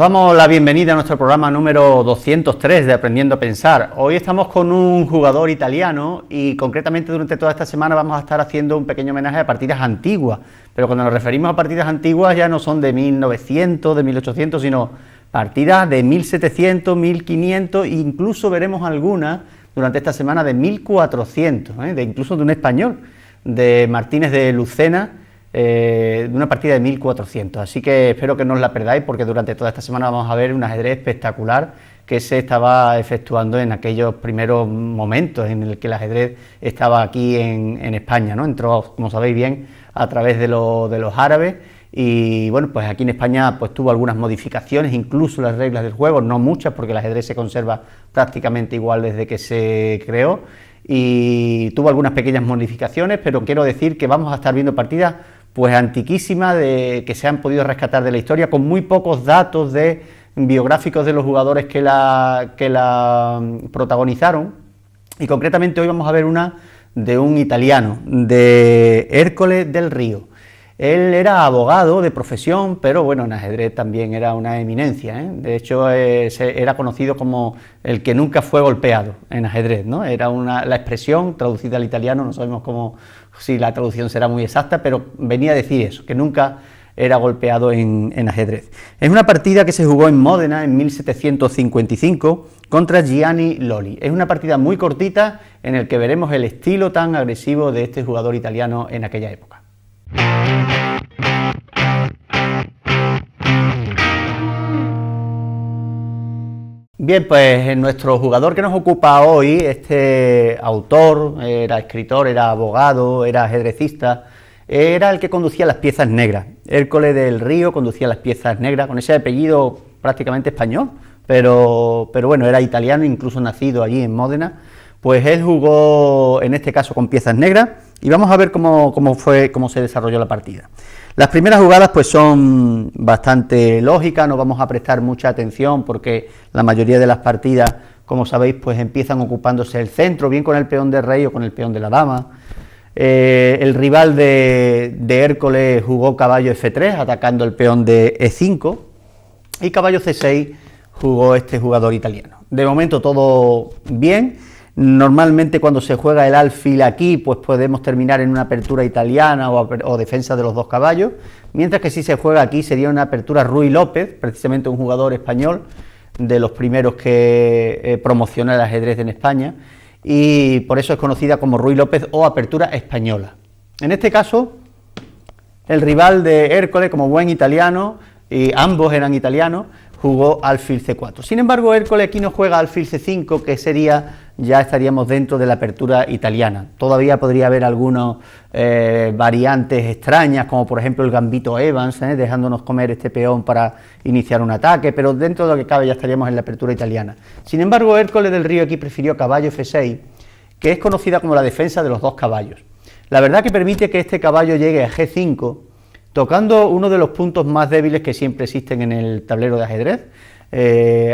damos la bienvenida a nuestro programa número 203 de Aprendiendo a Pensar. Hoy estamos con un jugador italiano y concretamente durante toda esta semana vamos a estar haciendo un pequeño homenaje a partidas antiguas. Pero cuando nos referimos a partidas antiguas ya no son de 1900, de 1800, sino partidas de 1700, 1500 e incluso veremos algunas durante esta semana de 1400, incluso de un español, de Martínez de Lucena, de una partida de 1400, así que espero que no os la perdáis porque durante toda esta semana vamos a ver un ajedrez espectacular que se estaba efectuando en aquellos primeros momentos en el que el ajedrez estaba aquí en España, ¿no? Entró, como sabéis bien, a través de los árabes y bueno, pues aquí en España pues tuvo algunas modificaciones, incluso las reglas del juego, no muchas porque el ajedrez se conserva prácticamente igual desde que se creó y tuvo algunas pequeñas modificaciones, pero quiero decir que vamos a estar viendo partidas pues antiquísima que se han podido rescatar de la historia con muy pocos datos biográficos de los jugadores que la protagonizaron y concretamente hoy vamos a ver una de un italiano, de Ercole del Río. Él era abogado de profesión, pero bueno, en ajedrez también era una eminencia, ¿eh? De hecho, era conocido como el que nunca fue golpeado en ajedrez, ¿no? Era la expresión traducida al italiano, no sabemos si la traducción será muy exacta, pero venía a decir eso, que nunca era golpeado en ajedrez. Es una partida que se jugó en Módena en 1755 contra Gianni Lolli. Es una partida muy cortita en el que veremos el estilo tan agresivo de este jugador italiano en aquella época. Bien, pues nuestro jugador que nos ocupa hoy, este autor, era escritor, era abogado, era ajedrecista, era el que conducía las piezas negras. Ercole del Río conducía las piezas negras, con ese apellido prácticamente español, pero bueno, era italiano, incluso nacido allí en Módena. Pues él jugó, en este caso, con piezas negras, y vamos a ver cómo se desarrolló la partida. Las primeras jugadas pues son bastante lógicas, no vamos a prestar mucha atención porque la mayoría de las partidas, como sabéis, pues empiezan ocupándose el centro, bien con el peón de rey o con el peón de la dama. El rival de Ercole jugó caballo F3, atacando el peón de E5, y caballo C6 jugó este jugador italiano. De momento todo bien. Normalmente cuando se juega el alfil aquí, pues podemos terminar en una apertura italiana o defensa de los dos caballos, mientras que si se juega aquí sería una apertura Ruy López, precisamente un jugador español, de los primeros que promociona el ajedrez en España, y por eso es conocida como Ruy López o apertura española. En este caso, el rival de Ercole, como buen italiano, y ambos eran italianos, jugó alfil C4. Sin embargo, Ercole aquí no juega alfil C5, que ya estaríamos dentro de la apertura italiana. Todavía podría haber algunas variantes extrañas, como por ejemplo el gambito Evans, dejándonos comer este peón para iniciar un ataque, pero dentro de lo que cabe ya estaríamos en la apertura italiana. Sin embargo, Ercole del Río aquí prefirió caballo F6, que es conocida como la defensa de los dos caballos. La verdad que permite que este caballo llegue a G5, tocando uno de los puntos más débiles que siempre existen en el tablero de ajedrez,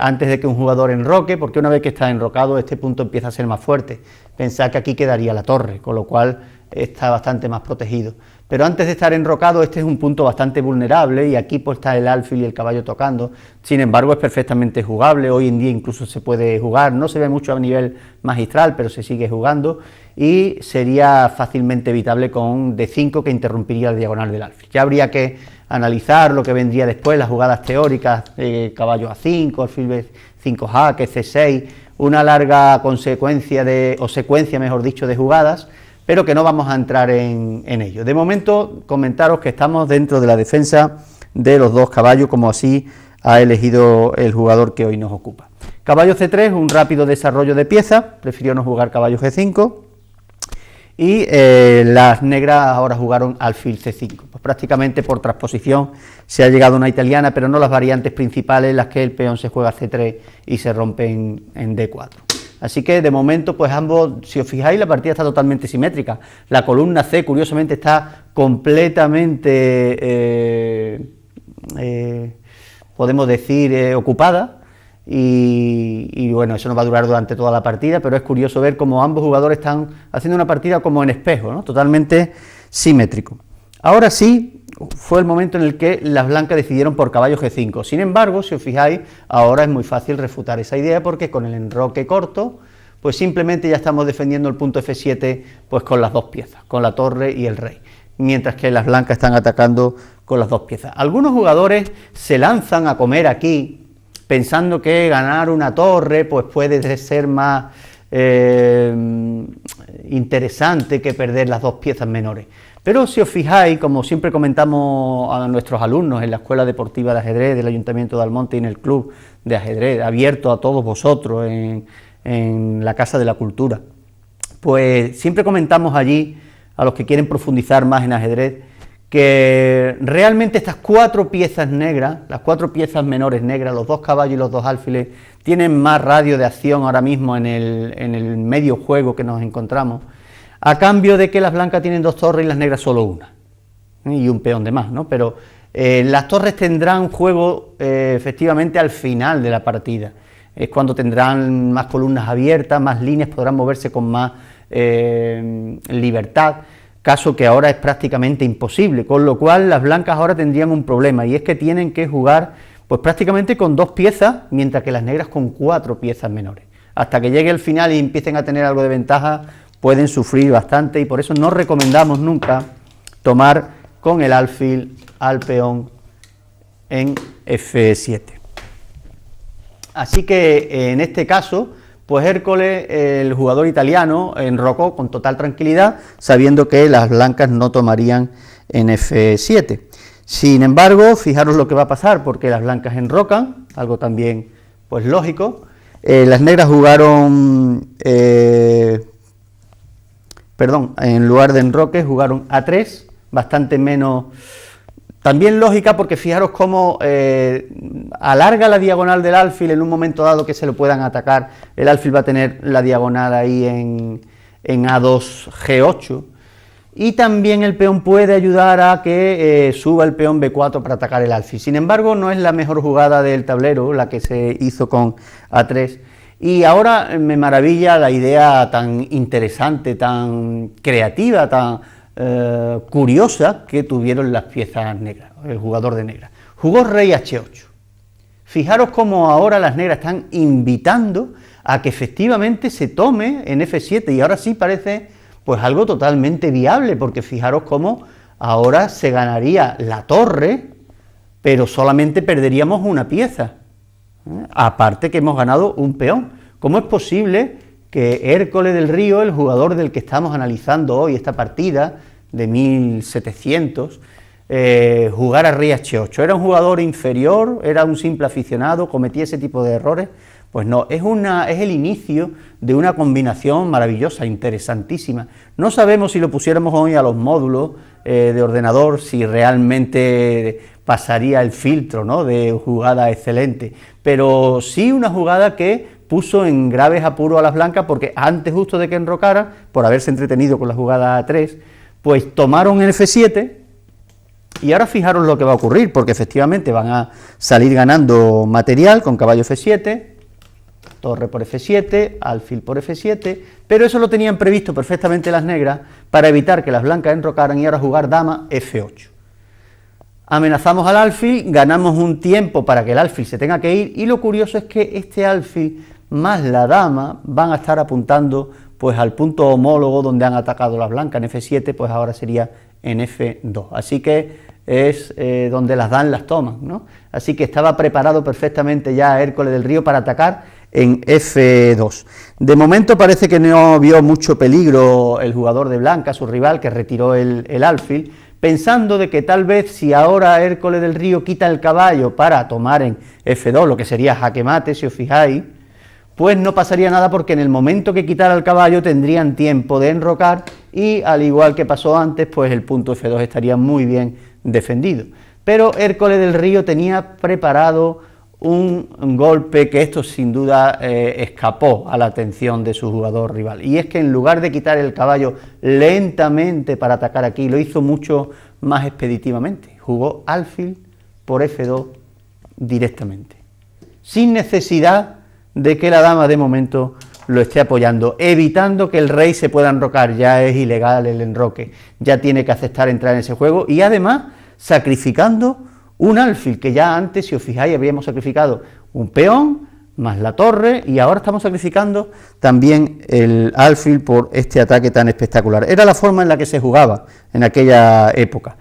antes de que un jugador enroque, porque una vez que está enrocado este punto empieza a ser más fuerte. Pensad que aquí quedaría la torre, con lo cual está bastante más protegido. Pero antes de estar enrocado este es un punto bastante vulnerable y aquí pues está el alfil y el caballo tocando. Sin embargo es perfectamente jugable, hoy en día incluso se puede jugar, no se ve mucho a nivel magistral, pero se sigue jugando y sería fácilmente evitable con un D5 que interrumpiría la diagonal del alfil. Ya habría que analizar lo que vendría después, las jugadas teóricas, caballo A5, alfil B5 jaque, C6, una larga secuencia mejor dicho, de jugadas, pero que no vamos a entrar en ello. De momento, comentaros que estamos dentro de la defensa de los dos caballos, como así ha elegido el jugador que hoy nos ocupa. Caballo C3, un rápido desarrollo de piezas, prefirió no jugar caballo G5, y las negras ahora jugaron alfil C5. Pues prácticamente por transposición se ha llegado a una italiana, pero no las variantes principales, las que el peón se juega C3 y se rompe en D4. Así que de momento, pues ambos, si os fijáis, la partida está totalmente simétrica. La columna C, curiosamente, está completamente, podemos decir, ocupada. Y bueno, eso no va a durar durante toda la partida, pero es curioso ver cómo ambos jugadores están haciendo una partida como en espejo, ¿no? Totalmente simétrico. Ahora sí, fue el momento en el que las blancas decidieron por caballo G5. Sin embargo, si os fijáis, ahora es muy fácil refutar esa idea porque con el enroque corto, pues simplemente ya estamos defendiendo el punto F7 pues con las dos piezas, con la torre y el rey, mientras que las blancas están atacando con las dos piezas. Algunos jugadores se lanzan a comer aquí, pensando que ganar una torre pues puede ser más interesante que perder las dos piezas menores. Pero si os fijáis, como siempre comentamos a nuestros alumnos en la Escuela Deportiva de Ajedrez del Ayuntamiento de Almonte y en el Club de Ajedrez, abierto a todos vosotros en la Casa de la Cultura, pues siempre comentamos allí, a los que quieren profundizar más en ajedrez, que realmente estas cuatro piezas negras, las cuatro piezas menores negras, los dos caballos y los dos alfiles, tienen más radio de acción ahora mismo en el medio juego que nos encontramos, a cambio de que las blancas tienen dos torres y las negras solo una, y un peón de más, ¿no? Pero las torres tendrán juego efectivamente al final de la partida, es cuando tendrán más columnas abiertas, más líneas, podrán moverse con más libertad, caso que ahora es prácticamente imposible, con lo cual las blancas ahora tendrían un problema, y es que tienen que jugar pues prácticamente con dos piezas, mientras que las negras con cuatro piezas menores. Hasta que llegue el final y empiecen a tener algo de ventaja, pueden sufrir bastante, y por eso no recomendamos nunca tomar con el alfil al peón en F7. Así que en este caso, pues Hércules, el jugador italiano, enrocó con total tranquilidad, sabiendo que las blancas no tomarían en F7. Sin embargo, fijaros lo que va a pasar, porque las blancas enrocan, algo también pues lógico. Las negras jugaron, en lugar de enroque jugaron A3, bastante menos, también lógica, porque fijaros cómo alarga la diagonal del alfil en un momento dado que se lo puedan atacar. El alfil va a tener la diagonal ahí en A2, G8, y también el peón puede ayudar a que suba el peón B4 para atacar el alfil. Sin embargo, no es la mejor jugada del tablero, la que se hizo con A3, y ahora me maravilla la idea tan interesante, tan creativa, tan curiosa que tuvieron las piezas negras, el jugador de negras. Jugó rey H8. Fijaros cómo ahora las negras están invitando a que efectivamente se tome en F7, y ahora sí parece pues algo totalmente viable, porque fijaros cómo ahora se ganaría la torre, pero solamente perderíamos una pieza, aparte que hemos ganado un peón. ¿Cómo es posible que Hércules del Río, el jugador del que estamos analizando hoy esta partida de 1700, jugara rey H8? ¿Era un jugador inferior? ¿Era un simple aficionado? ¿Cometía ese tipo de errores? Pues no, es el inicio de una combinación maravillosa, interesantísima. No sabemos si lo pusiéramos hoy a los módulos de ordenador, si realmente pasaría el filtro, ¿no?, de jugada excelente, pero sí una jugada que puso en graves apuros a las blancas, porque antes justo de que enrocaran, por haberse entretenido con la jugada A3, pues tomaron el F7, y ahora fijaros lo que va a ocurrir, porque efectivamente van a salir ganando material con caballo F7, torre por F7, alfil por F7, pero eso lo tenían previsto perfectamente las negras para evitar que las blancas enrocaran y ahora jugar dama F8. Amenazamos al alfil, ganamos un tiempo para que el alfil se tenga que ir, y lo curioso es que este alfil más la dama van a estar apuntando pues al punto homólogo donde han atacado las blancas en F7, pues ahora sería en F2, así que es donde las dan, las toman, ¿no? Así que estaba preparado perfectamente ya Hércules del Río para atacar en F2. De momento parece que no vio mucho peligro el jugador de blanca, su rival, que retiró el alfil, pensando de que tal vez si ahora Hércules del Río quita el caballo para tomar en F2, lo que sería jaque mate, si os fijáis, pues no pasaría nada, porque en el momento que quitara el caballo tendrían tiempo de enrocar, y al igual que pasó antes, pues el punto F2 estaría muy bien defendido. Pero Hércules del Río tenía preparado un golpe que esto sin duda escapó a la atención de su jugador rival, y es que en lugar de quitar el caballo lentamente para atacar aquí, lo hizo mucho más expeditivamente, jugó alfil por F2 directamente, sin necesidad de que la dama de momento lo esté apoyando, evitando que el rey se pueda enrocar. Ya es ilegal el enroque, ya tiene que aceptar entrar en ese juego, y además sacrificando un alfil, que ya antes, si os fijáis, habíamos sacrificado un peón más la torre, y ahora estamos sacrificando también el alfil por este ataque tan espectacular. Era la forma en la que se jugaba en aquella época.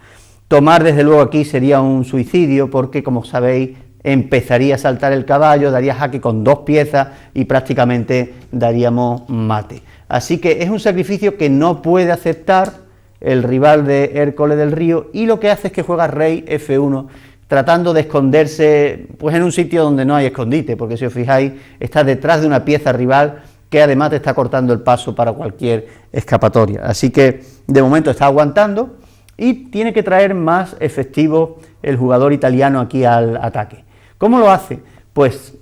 Tomar desde luego aquí sería un suicidio, porque como sabéis empezaría a saltar el caballo, daría jaque con 2 piezas y prácticamente daríamos mate. Así que es un sacrificio que no puede aceptar el rival de Hércules del Río, y lo que hace es que juega rey F1, tratando de esconderse pues en un sitio donde no hay escondite, porque si os fijáis está detrás de una pieza rival que además te está cortando el paso para cualquier escapatoria. Así que de momento está aguantando, y tiene que traer más efectivo el jugador italiano aquí al ataque. ¿Cómo lo hace? Pues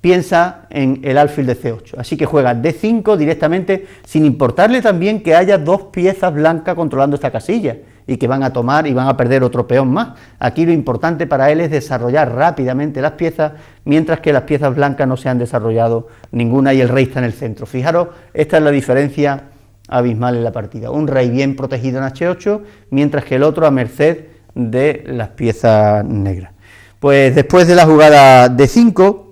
piensa en el alfil de C8, así que juega D5 directamente, sin importarle también que haya 2 piezas blancas controlando esta casilla, y que van a tomar y van a perder otro peón más. Aquí lo importante para él es desarrollar rápidamente las piezas, mientras que las piezas blancas no se han desarrollado ninguna y el rey está en el centro. Fijaros, esta es la diferencia abismal en la partida. Un rey bien protegido en H8, mientras que el otro a merced de las piezas negras. Pues después de la jugada D5,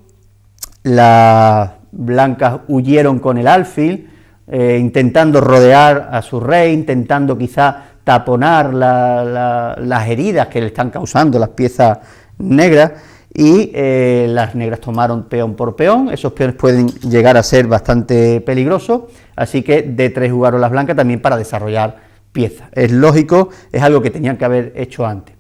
las blancas huyeron con el alfil, intentando rodear a su rey, intentando quizá taponar las heridas que le están causando las piezas negras, y las negras tomaron peón por peón. Esos peones pueden llegar a ser bastante peligrosos, así que D3 jugaron las blancas también para desarrollar piezas. Es lógico, es algo que tenían que haber hecho antes.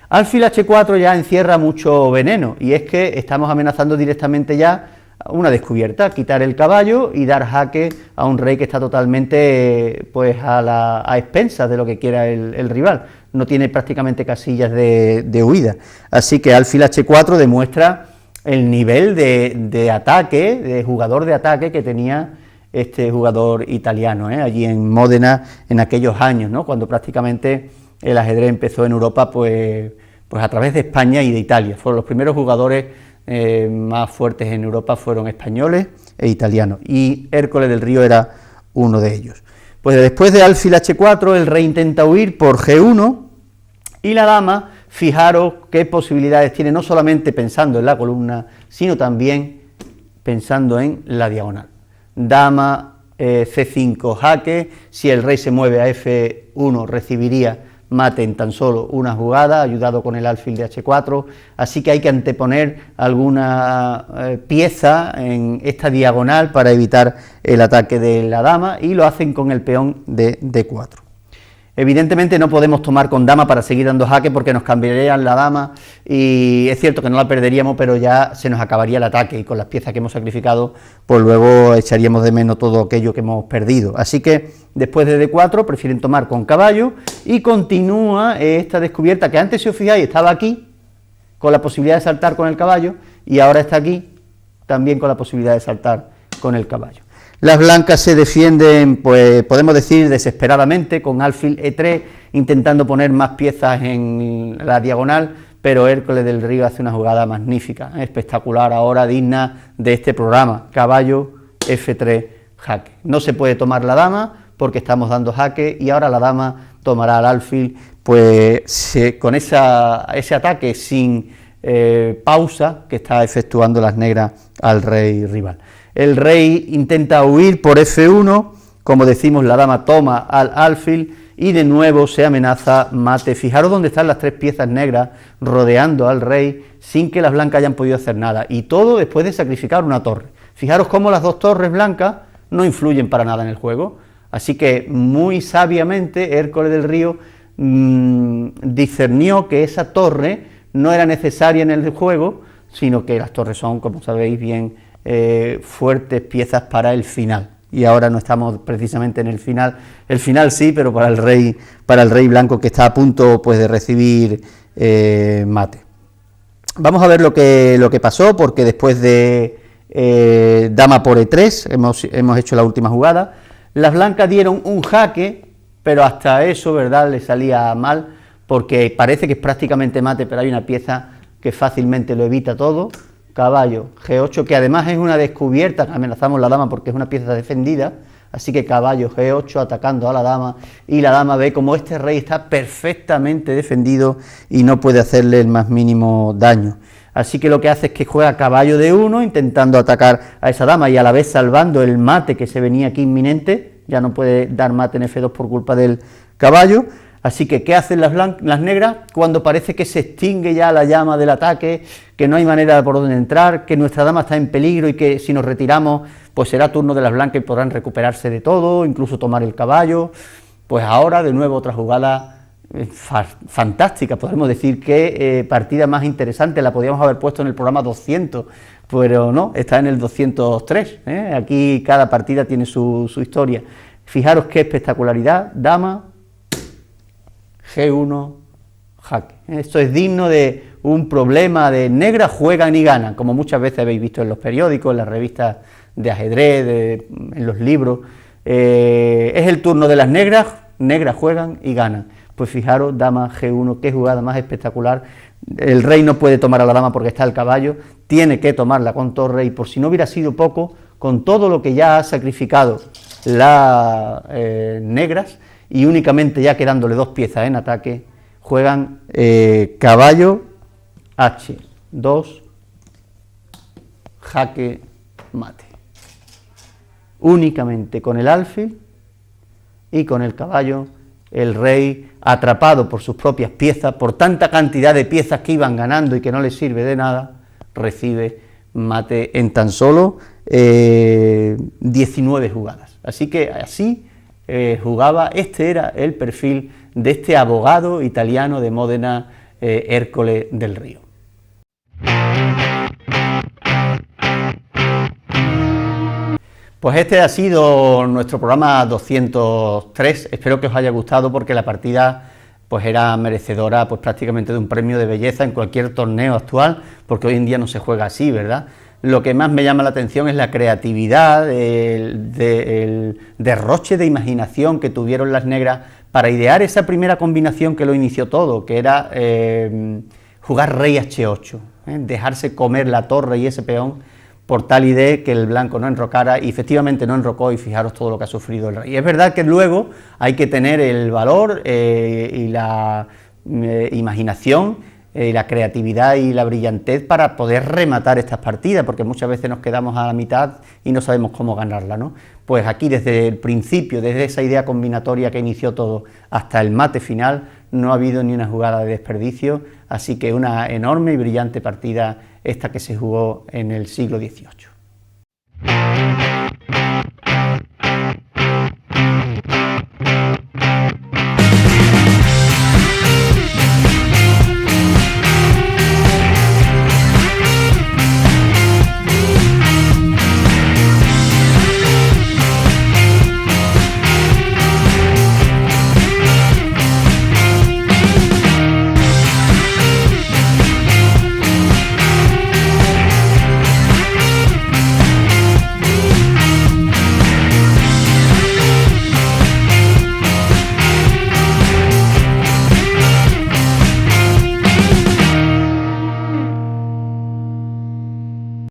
Alfil H4 ya encierra mucho veneno, y es que estamos amenazando directamente ya una descubierta, quitar el caballo y dar jaque a un rey que está totalmente pues a expensas de lo que quiera el rival, no tiene prácticamente casillas de huida, así que alfil H4 demuestra el nivel de ataque, de jugador de ataque que tenía este jugador italiano, allí en Módena en aquellos años, ¿no?, cuando prácticamente el ajedrez empezó en Europa pues a través de España y de Italia. Fueron los primeros jugadores más fuertes en Europa, fueron españoles e italianos, y Hércules del Río era uno de ellos. Pues después de alfil H4 el rey intenta huir por G1, y la dama, fijaros qué posibilidades tiene, no solamente pensando en la columna, sino también pensando en la diagonal. Dama C5 jaque, si el rey se mueve a F1 recibiría mate en tan solo una jugada, ayudado con el alfil de H4, así que hay que anteponer alguna pieza en esta diagonal para evitar el ataque de la dama, y lo hacen con el peón de D4. Evidentemente no podemos tomar con dama para seguir dando jaque, porque nos cambiarían la dama, y es cierto que no la perderíamos, pero ya se nos acabaría el ataque, y con las piezas que hemos sacrificado, pues luego echaríamos de menos todo aquello que hemos perdido. Así que después de D4 prefieren tomar con caballo, y continúa esta descubierta, que antes, si os fijáis, estaba aquí, con la posibilidad de saltar con el caballo, y ahora está aquí, también con la posibilidad de saltar con el caballo. Las blancas se defienden, pues podemos decir desesperadamente, con alfil E3, intentando poner más piezas en la diagonal, pero Hércules del Río hace una jugada magnífica, espectacular, ahora digna de este programa. Caballo F3 jaque. No se puede tomar la dama porque estamos dando jaque, y ahora la dama tomará al alfil, pues con ese ataque sin pausa que está efectuando las negras al rey rival. El rey intenta huir por F1, como decimos, la dama toma al alfil, y de nuevo se amenaza mate. Fijaros dónde están las 3 piezas negras rodeando al rey sin que las blancas hayan podido hacer nada, y todo después de sacrificar una torre. Fijaros cómo las 2 torres blancas no influyen para nada en el juego, así que muy sabiamente Hércules del Río discernió que esa torre no era necesaria en el juego, sino que las torres son, como sabéis bien, fuertes piezas para el final, y ahora no estamos precisamente en el final sí, pero para el rey blanco, que está a punto pues de recibir mate. Vamos a ver lo que pasó, porque después de dama por E3 hemos hecho la última jugada. Las blancas dieron un jaque, pero hasta eso, ¿verdad?, le salía mal, porque parece que es prácticamente mate, pero hay una pieza que fácilmente lo evita todo. caballo, G8, que además es una descubierta, amenazamos la dama porque es una pieza defendida, así que caballo G8 atacando a la dama, y la dama ve como este rey está perfectamente defendido y no puede hacerle el más mínimo daño. Así que lo que hace es que juega caballo D1 intentando atacar a esa dama y a la vez salvando el mate que se venía aquí inminente, ya no puede dar mate en F2 por culpa del caballo. Así que, ¿qué hacen las negras cuando parece que se extingue ya la llama del ataque, que no hay manera por dónde entrar, que nuestra dama está en peligro y que si nos retiramos, pues será turno de las blancas y podrán recuperarse de todo, incluso tomar el caballo? Pues ahora, de nuevo, otra jugada fantástica, podemos decir que partida más interesante, la podíamos haber puesto en el programa 200, pero no, está en el 203, aquí cada partida tiene su historia. Fijaros qué espectacularidad, dama, G1, jaque. Esto es digno de un problema de negras juegan y ganan, como muchas veces habéis visto en los periódicos, en las revistas de ajedrez, en los libros. Es el turno de las negras, negras juegan y ganan. Pues fijaros, dama G1, qué jugada más espectacular. El rey no puede tomar a la dama porque está el caballo, tiene que tomarla con torre, y por si no hubiera sido poco, con todo lo que ya ha sacrificado las negras, y únicamente ya quedándole dos piezas en ataque, juegan caballo H2, jaque mate. Únicamente con el alfil y con el caballo, el rey, atrapado por sus propias piezas, por tanta cantidad de piezas que iban ganando y que no le sirve de nada, recibe mate en tan solo 19 jugadas. Así que así jugaba, este era el perfil de este abogado italiano de Módena, Ercole del Río. Pues este ha sido nuestro programa 203, espero que os haya gustado porque la partida pues era merecedora pues prácticamente de un premio de belleza en cualquier torneo actual, porque hoy en día no se juega así, ¿verdad? Lo que más me llama la atención es la creatividad, el derroche de imaginación que tuvieron las negras para idear esa primera combinación que lo inició todo, que era jugar rey H8, dejarse comer la torre y ese peón por tal idea que el blanco no enrocara, y efectivamente no enrocó, y fijaros todo lo que ha sufrido el rey. Y es verdad que luego hay que tener el valor y la imaginación, la creatividad y la brillantez para poder rematar estas partidas, porque muchas veces nos quedamos a la mitad y no sabemos cómo ganarla, ¿no? Pues aquí desde el principio, desde esa idea combinatoria que inició todo hasta el mate final, no ha habido ni una jugada de desperdicio, así que una enorme y brillante partida esta que se jugó en el siglo XVIII.